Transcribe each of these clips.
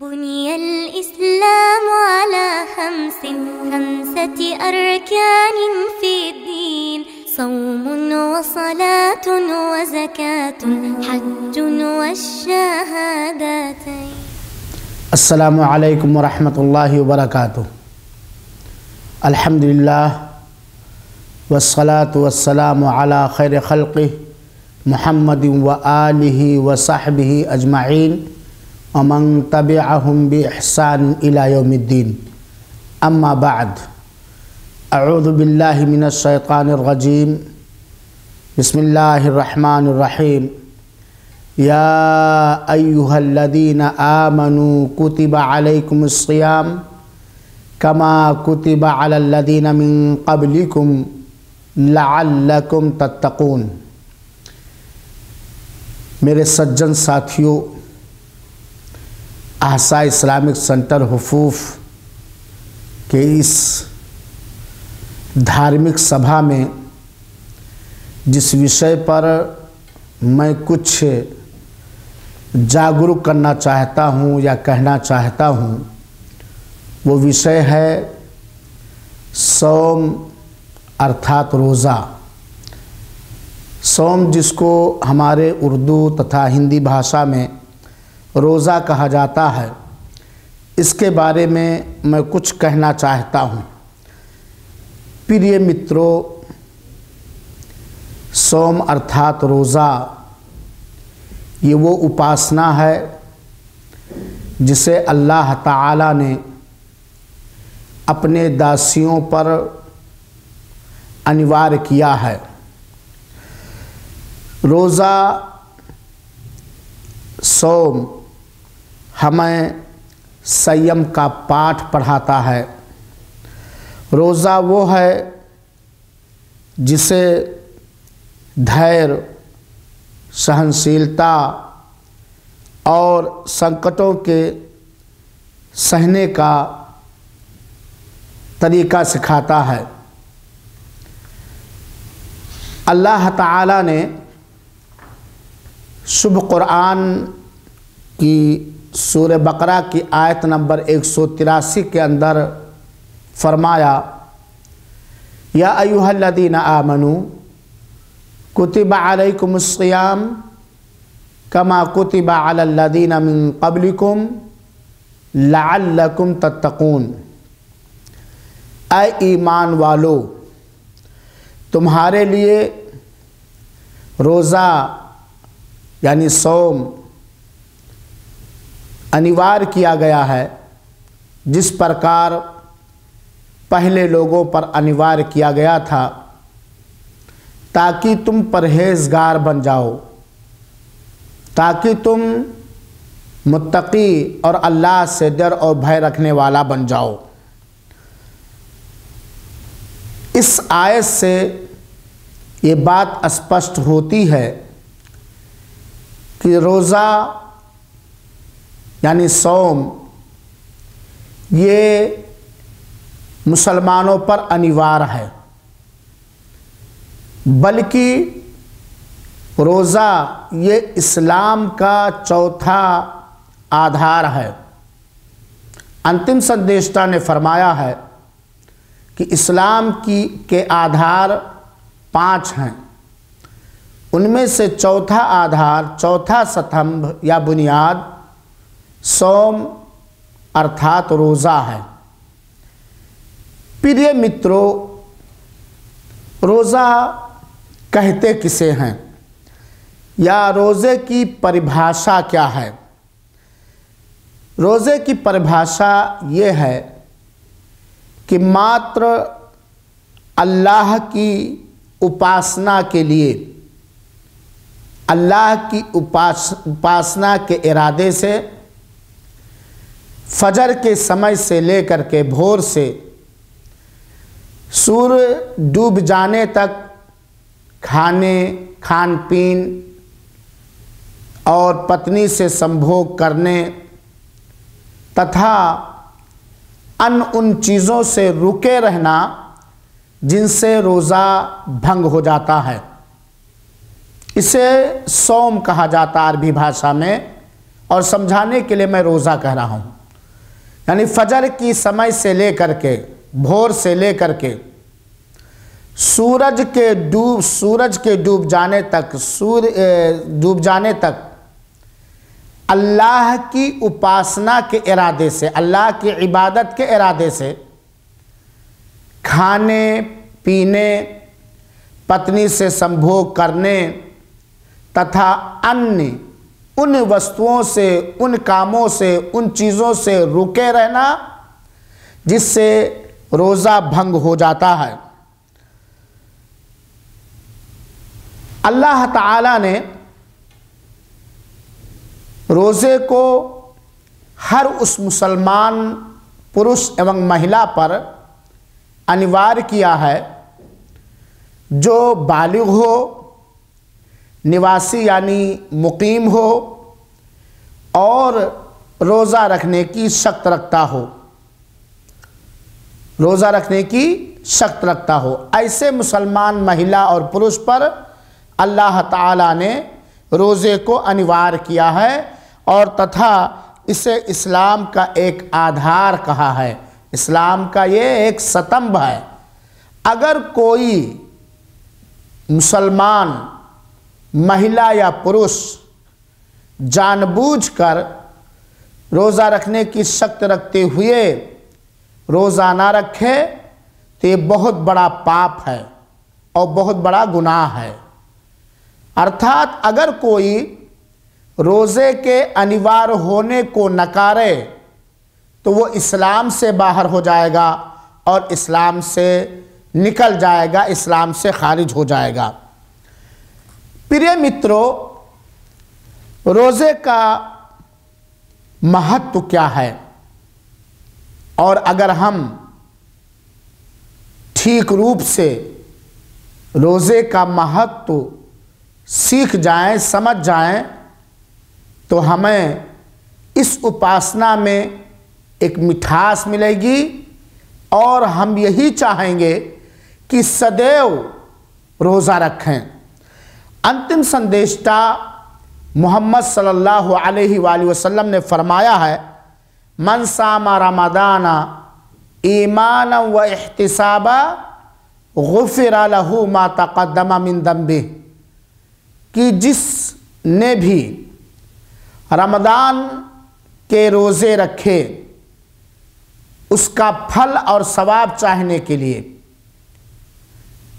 बुनियल इस्लाम अला खमसति अरकानिन फिद्दीन सौमुन व सलातुन व ज़कातुन हज्जुन व शहादतैन। अस्सलामु अलैकुम व रहमतुल्लाहि व बरकातुहू। अल्हम्दुलिल्लाह वस्सलातु वस्सलामु अला खैर खल्क़िही मुहम्मदिन व आलिहि व सहबिहि अजमईन व मन तबिअहुम बि इहसान इला यौमिद्दीन। अम्मा बाद, अऊज़ु बिल्लाहि मिनश शैतानिर रजीम। बिस्मिल्लाहिर रहमानिर रहीम। या अय्युहल्लज़ीना आमनू कुतिबा अलैकुमुस सियाम कमा कुतिबा अलल्लज़ीना मिन क़ब्लिकुम लअल्लकुम तत्तक़ून। मेरे सज्जन साथियों, आहसा इस्लामिक सेंटर हुफूफ के इस धार्मिक सभा में जिस विषय पर मैं कुछ जागरूक करना चाहता हूँ या कहना चाहता हूँ, वो विषय है सौम अर्थात रोज़ा। सौम जिसको हमारे उर्दू तथा हिंदी भाषा में रोज़ा कहा जाता है, इसके बारे में मैं कुछ कहना चाहता हूँ। प्रिय मित्रों, सौम अर्थात रोज़ा ये वो उपासना है जिसे अल्लाह ताला ने अपने दासियों पर अनिवार्य किया है। रोज़ा सौम हमें संयम का पाठ पढ़ाता है। रोज़ा वो है जिसे धैर्य, सहनशीलता और संकटों के सहने का तरीका सिखाता है। अल्लाह ताला ने शुभ कुरान की सूरह बकरा की आयत नंबर 183 के अंदर फरमाया, या अय्युहल्लज़ीना आमनू कुतिबा अलैकुमुस सियाम कमा कुतिबा अलल्लज़ीना मिन क़ब्लिकुम लअल्लकुम तत्तक़ून। ऐ ईमान वालो, तुम्हारे लिए रोज़ा यानी सौम अनिवार्य किया गया है, जिस प्रकार पहले लोगों पर अनिवार्य किया गया था, ताकि तुम परहेज़गार बन जाओ, ताकि तुम मुत्तकी और अल्लाह से डर और भय रखने वाला बन जाओ। इस आयत से ये बात स्पष्ट होती है कि रोज़ा यानी सौम ये मुसलमानों पर अनिवार्य है, बल्कि रोज़ा ये इस्लाम का चौथा आधार है। अंतिम संदेशता ने फरमाया है कि इस्लाम के आधार 5 हैं। उनमें से चौथा आधार, चौथा स्तंभ या बुनियाद सौम अर्थात रोज़ा है। प्रिय मित्रों, रोज़ा कहते किसे हैं या रोज़े की परिभाषा क्या है? रोज़े की परिभाषा ये है कि मात्र अल्लाह की उपासना के लिए, अल्लाह की उपासना के इरादे से फजर के समय से लेकर के भोर से सूर्य डूब जाने तक खान पीन और पत्नी से संभोग करने तथा अन्य उन चीज़ों से रुके रहना जिनसे रोज़ा भंग हो जाता है, इसे सौम कहा जाता है अरबी भाषा में। और समझाने के लिए मैं रोज़ा कह रहा हूँ। यानी फजर की समय से लेकर के, भोर से लेकर के सूरज के डूब जाने तक, डूब जाने तक अल्लाह की उपासना के इरादे से, अल्लाह की इबादत के इरादे से खाने पीने, पत्नी से संभोग करने तथा अन्य उन वस्तुओं से, उन कामों से, उन चीज़ों से रुके रहना जिससे रोज़ा भंग हो जाता है। अल्लाह ताला ने रोज़े को हर उस मुसलमान पुरुष एवं महिला पर अनिवार्य किया है जो बालिग हो, निवासी यानी मुकीम हो और रोज़ा रखने की शक्त रखता हो, रोज़ा रखने की शक्त रखता हो। ऐसे मुसलमान महिला और पुरुष पर अल्लाह ताला ने रोज़े को अनिवार्य किया है और तथा इसे इस्लाम का एक आधार कहा है, इस्लाम का ये एक स्तंभ है। अगर कोई मुसलमान महिला या पुरुष जानबूझकर रोज़ा रखने की शक्त रखते हुए रोज़ा ना रखे तो ये बहुत बड़ा पाप है और बहुत बड़ा गुनाह है। अर्थात अगर कोई रोज़े के अनिवार्य होने को नकारे तो वो इस्लाम से बाहर हो जाएगा और इस्लाम से निकल जाएगा, इस्लाम से खारिज हो जाएगा। प्रिय मित्रों, रोज़े का महत्व क्या है और अगर हम ठीक रूप से रोज़े का महत्व सीख जाएं, समझ जाएं, तो हमें इस उपासना में एक मिठास मिलेगी और हम यही चाहेंगे कि सदैव रोज़ा रखें। अंतिम संदेशता मोहम्मद सल्लल्लाहु अलैहि वसल्लम ने फरमाया है, मन सामा रमदाना ईमाना व इहतिसाबा गुफ़िरा लहू मा तक़द्दमा मिन दम्बिह, कि जिसने भी रमदान के रोज़े रखे उसका फल और सवाब चाहने के लिए,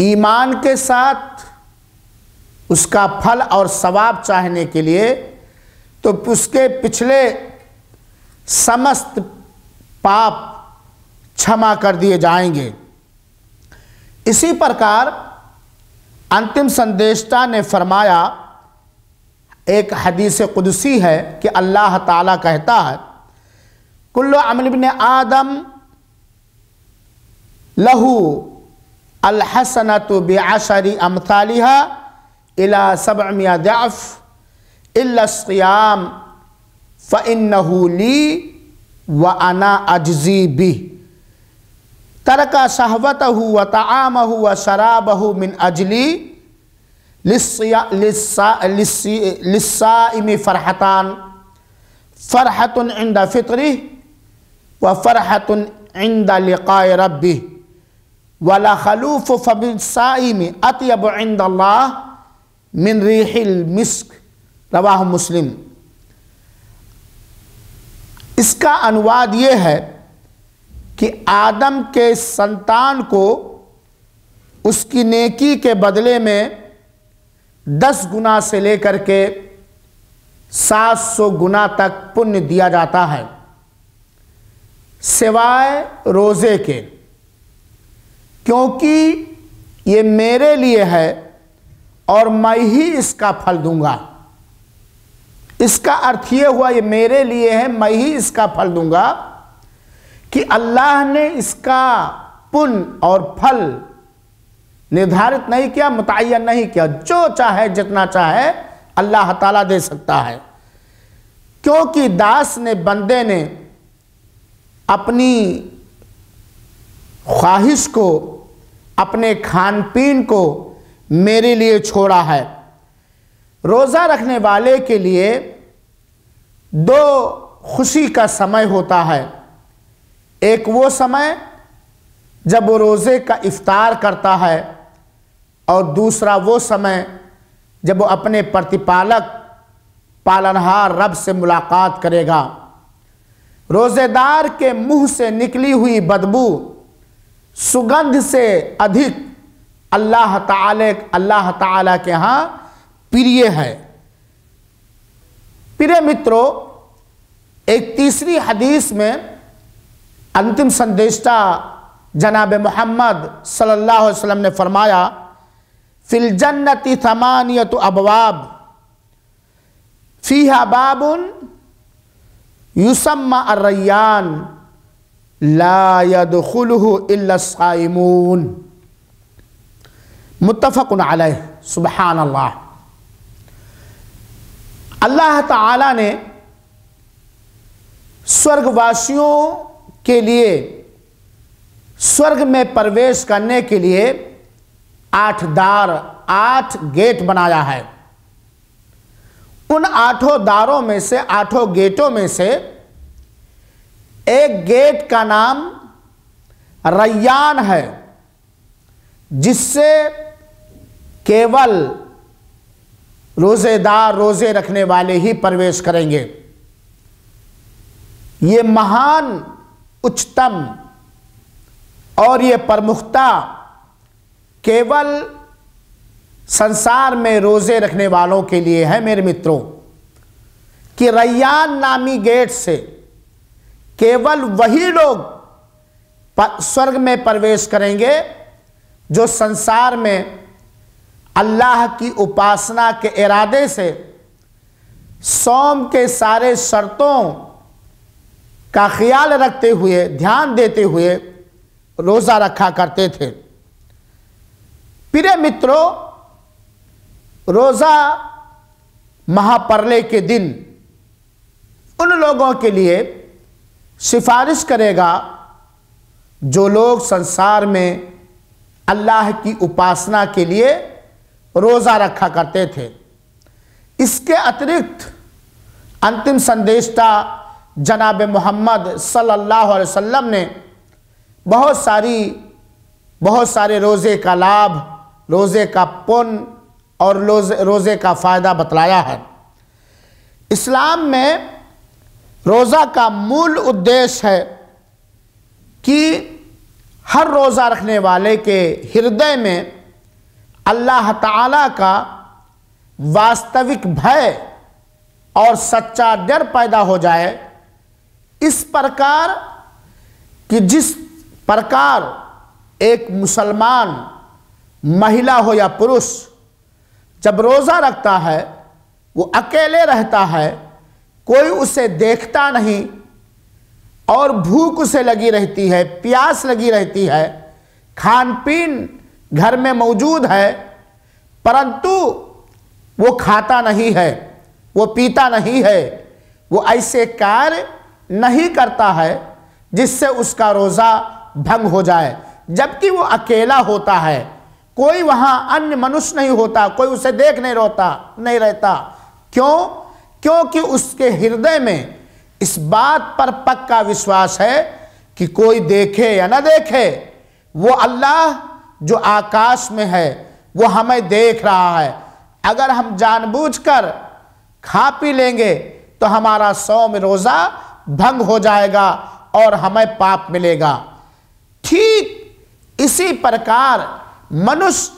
ईमान के साथ उसका फल और सवाब चाहने के लिए, तो उसके पिछले समस्त पाप क्षमा कर दिए जाएंगे। इसी प्रकार अंतिम संदेशता ने फरमाया, एक हदीस कुदसी है कि अल्लाह ताला कहता है, कुल्लु अमल इब्न आदम लहू अलहसनतु बिअशरि अमथालिहा इला 700 ज़अफ़ इल्ला सियाम फ़इन्नहु ली व अना अज्ज़ी बिह तरका शहवतहु व तआमहु व शराबहु मिन अजली लिस्साइमि फ़रहतान फ़रहतुन इंदा फ़ित्रिह व फ़रहतुन इंदा लिक़ाए रब्बिह वला खलूफ़ फ़बिस्साइमि अत्यब इंदल्लाह मिन रिहिल मिस्क, रवाह मुस्लिम। इसका अनुवाद ये है कि आदम के संतान को उसकी नेकी के बदले में 10 गुना से लेकर के 700 गुना तक पुण्य दिया जाता है, सिवाय रोज़े के, क्योंकि ये मेरे लिए है और मैं ही इसका फल दूंगा। इसका अर्थ ये हुआ, ये मेरे लिए है, मैं ही इसका फल दूंगा, कि अल्लाह ने इसका पुण्य और फल निर्धारित नहीं किया, मुतय्यन नहीं किया। जो चाहे जितना चाहे अल्लाह ताला दे सकता है, क्योंकि दास ने, बंदे ने अपनी ख्वाहिश को, अपने खान पीन को मेरे लिए छोड़ा है। रोज़ा रखने वाले के लिए दो खुशी का समय होता है। एक वो समय जब वो रोज़े का इफ्तार करता है और दूसरा वो समय जब वो अपने प्रतिपालक पालनहार रब से मुलाकात करेगा। रोज़ेदार के मुंह से निकली हुई बदबू सुगंध से अधिक अल्लाह ताला के यहाँ प्रिय है। प्रिय मित्रों, एक तीसरी हदीस में अंतिम संदेशता जनाब मोहम्मद सल्लल्लाहु अलैहि वसल्लम ने फरमाया, फिल जन्नति थमानियतु अबवाब फीहा बाबुन युसम्मा अर्रय्यान ला यदखुलुहु इल्ला साइमून। मुत्तफ़क़ुन अलैह। सुबहान अल्लाह। अल्लाह ताला ने स्वर्गवासियों के लिए स्वर्ग में प्रवेश करने के लिए 8 द्वार 8 गेट बनाया है। उन 8 द्वारों में से 8 गेटों में से एक गेट का नाम रैयान है, जिससे केवल रोज़ेदार रोज़े रखने वाले ही प्रवेश करेंगे। ये महान, उच्चतम और ये प्रमुखता केवल संसार में रोज़े रखने वालों के लिए है मेरे मित्रों, कि रैयान नामी गेट से केवल वही लोग स्वर्ग में प्रवेश करेंगे जो संसार में अल्लाह की उपासना के इरादे से सौम के सारे शर्तों का ख्याल रखते हुए, ध्यान देते हुए रोज़ा रखा करते थे। प्रिय मित्रों, रोज़ा महापर्ले के दिन उन लोगों के लिए सिफारिश करेगा जो लोग संसार में अल्लाह की उपासना के लिए रोज़ा रखा करते थे। इसके अतिरिक्त अंतिम संदेशता जनाब मोहम्मद सल्लल्लाहु अलैहि वसल्लम ने बहुत सारे रोज़े का लाभ, रोज़े का पुण्य और रोज़े का फ़ायदा बतलाया है। इस्लाम में रोज़ा का मूल उद्देश्य है कि हर रोज़ा रखने वाले के हृदय में अल्लाह ताला का वास्तविक भय और सच्चा डर पैदा हो जाए। इस प्रकार कि जिस प्रकार एक मुसलमान महिला हो या पुरुष जब रोज़ा रखता है, वो अकेले रहता है, कोई उसे देखता नहीं और भूख उसे लगी रहती है, प्यास लगी रहती है, खान पीन घर में मौजूद है, परंतु वो खाता नहीं है, वो पीता नहीं है, वो ऐसे कार्य नहीं करता है जिससे उसका रोज़ा भंग हो जाए। जबकि वो अकेला होता है, कोई वहाँ अन्य मनुष्य नहीं होता, कोई उसे देख नहीं रहता। क्यों? क्योंकि उसके हृदय में इस बात पर पक्का विश्वास है कि कोई देखे या न देखे, वो अल्लाह जो आकाश में है वो हमें देख रहा है। अगर हम जानबूझकर खा पी लेंगे तो हमारा सौम रोज़ा भंग हो जाएगा और हमें पाप मिलेगा। ठीक इसी प्रकार मनुष्य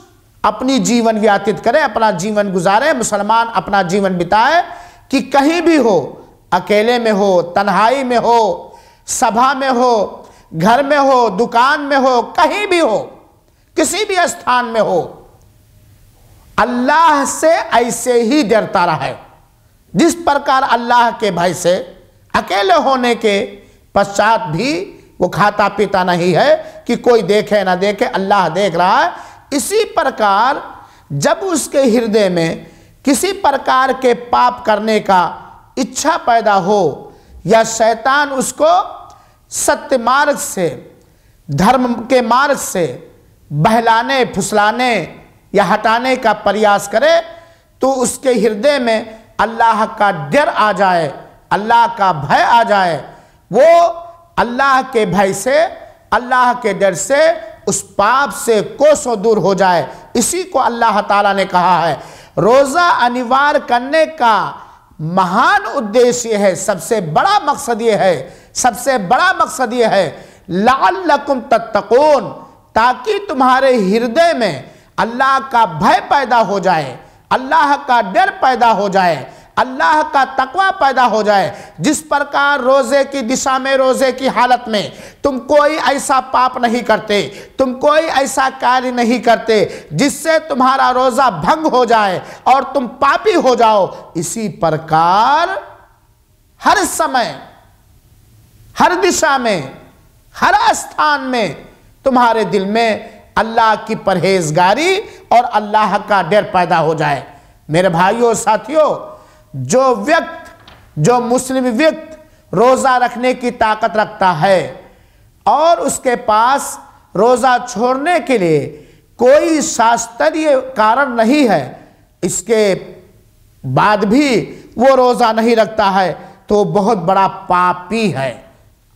अपनी जीवन व्यतीत करे, अपना जीवन गुजारे, मुसलमान अपना जीवन बिताए, कि कहीं भी हो, अकेले में हो, तन्हाई में हो, सभा में हो, घर में हो, दुकान में हो, कहीं भी हो, किसी भी स्थान में हो, अल्लाह से ऐसे ही डरता रहे जिस प्रकार अल्लाह के भय से अकेले होने के पश्चात भी वो खाता पीता नहीं है कि कोई देखे ना देखे, अल्लाह देख रहा है। इसी प्रकार जब उसके हृदय में किसी प्रकार के पाप करने का इच्छा पैदा हो या शैतान उसको सत्य मार्ग से, धर्म के मार्ग से बहलाने, फुसलाने या हटाने का प्रयास करे, तो उसके हृदय में अल्लाह का डर आ जाए, अल्लाह का भय आ जाए, वो अल्लाह के भय से, अल्लाह के डर से उस पाप से कोसों दूर हो जाए। इसी को अल्लाह ताला ने कहा है रोज़ा अनिवार्य करने का महान उद्देश्य है, सबसे बड़ा मकसद ये है, सबसे बड़ा मकसद ये है लअल्लकुम तत्तकून, ताकि तुम्हारे हृदय में अल्लाह का भय पैदा हो जाए, अल्लाह का डर पैदा हो जाए, अल्लाह का तकवा पैदा हो जाए। जिस प्रकार रोज़े की दिशा में, रोज़े की हालत में तुम कोई ऐसा पाप नहीं करते, तुम कोई ऐसा कार्य नहीं करते जिससे तुम्हारा रोज़ा भंग हो जाए और तुम पापी हो जाओ, इसी प्रकार हर समय, हर दिशा में, हर स्थान में तुम्हारे दिल में अल्लाह की परहेजगारी और अल्लाह का डर पैदा हो जाए। मेरे भाइयों साथियों, जो मुस्लिम व्यक्ति रोज़ा रखने की ताकत रखता है और उसके पास रोज़ा छोड़ने के लिए कोई शास्त्रीय कारण नहीं है, इसके बाद भी वो रोज़ा नहीं रखता है, तो बहुत बड़ा पापी है।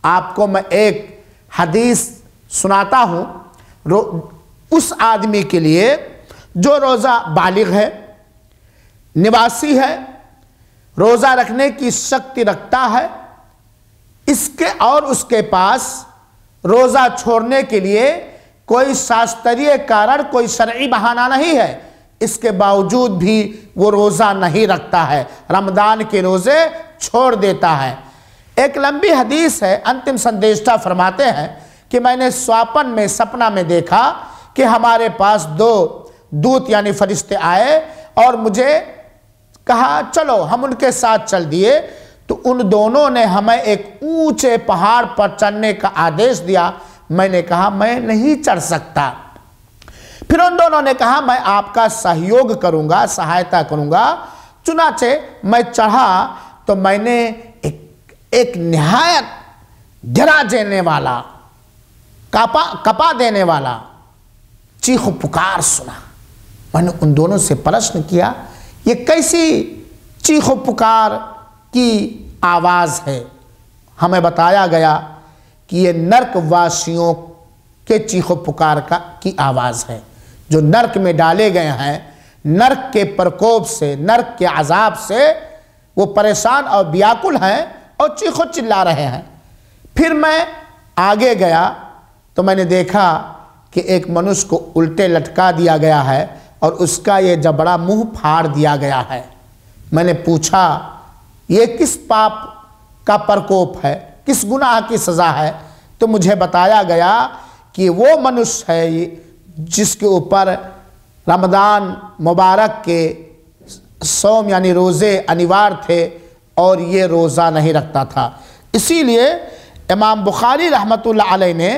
आपको मैं एक हदीस सुनाता हूँ उस आदमी के लिए जो रोज़ा बालिग है, निवासी है, रोज़ा रखने की शक्ति रखता है, इसके और उसके पास रोज़ा छोड़ने के लिए कोई शास्त्रीय कारण, कोई शरई बहाना नहीं है, इसके बावजूद भी वो रोज़ा नहीं रखता है, रमज़ान के रोज़े छोड़ देता है। एक लंबी हदीस है, अंतिम संदेष्टा फरमाते हैं कि मैंने स्वापन में, सपना में देखा कि हमारे पास दो दूत यानी फरिश्ते आए और मुझे कहा चलो, हम उनके साथ चल दिए। तो उन दोनों ने हमें एक ऊंचे पहाड़ पर चढ़ने का आदेश दिया। मैंने कहा मैं नहीं चढ़ सकता। फिर उन दोनों ने कहा मैं आपका सहयोग करूंगा, सहायता करूंगा। चुनाचे मैं चढ़ा तो मैंने एक निहायत डरा देने वाला, कपा देने वाला चीख पुकार सुना। मैंने उन दोनों से प्रश्न किया ये कैसी चीख पुकार की आवाज़ है। हमें बताया गया कि ये नर्कवासियों के चीख पुकार की आवाज़ है, जो नर्क में डाले गए हैं, नर्क के प्रकोप से, नर्क के अजाब से वो परेशान और व्याकुल हैं और चीखो चिल्ला रहे हैं। फिर मैं आगे गया तो मैंने देखा कि एक मनुष्य को उल्टे लटका दिया गया है और उसका ये जबड़ा मुंह फाड़ दिया गया है। मैंने पूछा ये किस पाप का प्रकोप है, किस गुनाह की सज़ा है? तो मुझे बताया गया कि वो मनुष्य है जिसके ऊपर रमज़ान मुबारक के सौम यानी रोज़े अनिवार्य थे और ये रोज़ा नहीं रखता था। इसीलिए इमाम बुखारी रहमतुल्लाह अलैह ने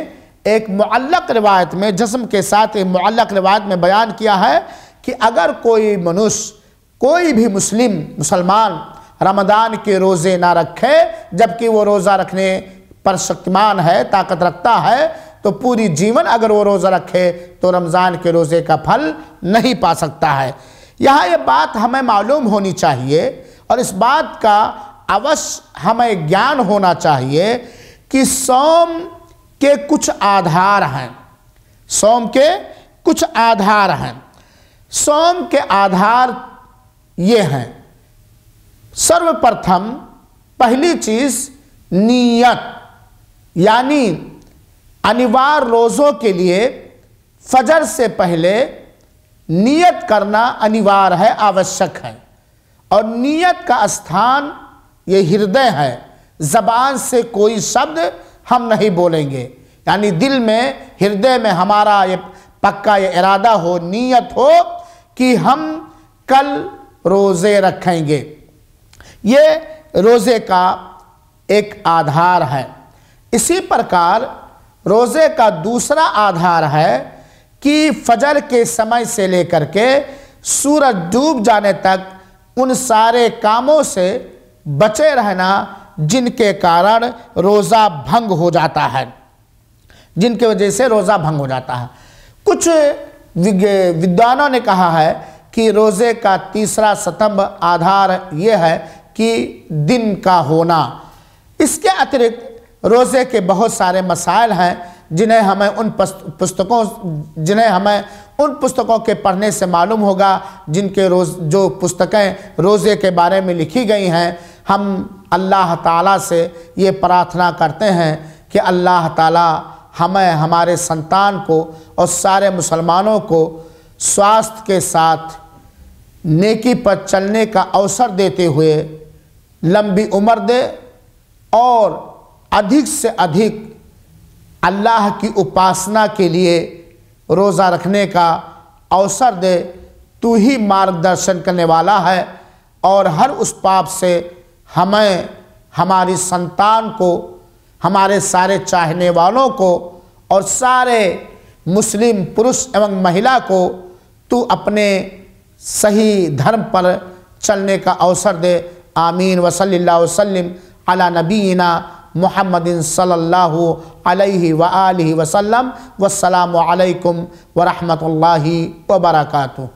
एक मुअल्लक़ रिवायत में, जस्म के साथ एक मुअल्लक़ रिवायत में बयान किया है कि अगर कोई मनुष्य, कोई भी मुसलमान रमज़ान के रोज़े ना रखे जबकि वो रोज़ा रखने पर शक्तिमान है, ताकत रखता है, तो पूरी जीवन अगर वो रोज़ा रखे तो रमज़ान के रोज़े का फल नहीं पा सकता है। यहाँ ये बात हमें मालूम होनी चाहिए और इस बात का अवश्य हमें ज्ञान होना चाहिए कि सौम के कुछ आधार हैं। सौम के कुछ आधार हैं। सौम के आधार ये हैं, सर्वप्रथम पहली चीज़ नियत, यानी अनिवार्य रोज़ों के लिए फजर से पहले नियत करना अनिवार्य है, आवश्यक है। और नियत का स्थान ये हृदय है, ज़बान से कोई शब्द हम नहीं बोलेंगे, यानी दिल में, हृदय में हमारा ये पक्का ये इरादा हो, नियत हो कि हम कल रोज़े रखेंगे। ये रोज़े का एक आधार है। इसी प्रकार रोज़े का दूसरा आधार है कि फजर के समय से लेकर के सूरज डूब जाने तक उन सारे कामों से बचे रहना जिनके कारण रोज़ा भंग हो जाता है, जिनके वजह से रोज़ा भंग हो जाता है। कुछ विद्वानों ने कहा है कि रोज़े का तीसरा स्तंभ आधार ये है कि दिन का होना। इसके अतिरिक्त रोज़े के बहुत सारे मसाइल हैं जिन्हें हमें उन पुस्तकों के पढ़ने से मालूम होगा जिनके जो पुस्तकें रोज़े के बारे में लिखी गई हैं। हम अल्लाह ताला से ये प्रार्थना करते हैं कि अल्लाह ताला हमें, हमारे संतान को और सारे मुसलमानों को स्वास्थ्य के साथ नेकी पर चलने का अवसर देते हुए लंबी उम्र दे और अधिक से अधिक अल्लाह की उपासना के लिए रोज़ा रखने का अवसर दे। तू ही मार्गदर्शन करने वाला है और हर उस पाप से हमें, हमारी संतान को, हमारे सारे चाहने वालों को और सारे मुस्लिम पुरुष एवं महिला को तू अपने सही धर्म पर चलने का अवसर दे। आमीन व सल्लल्लाहु वसल्लम अला नबीना मुहम्मदिन सल्लल्लाहु अलैहि व आलिहि वसल्लम। वस्सलामु अलैकुम व रहमतुल्लाहि व बरकातुहू।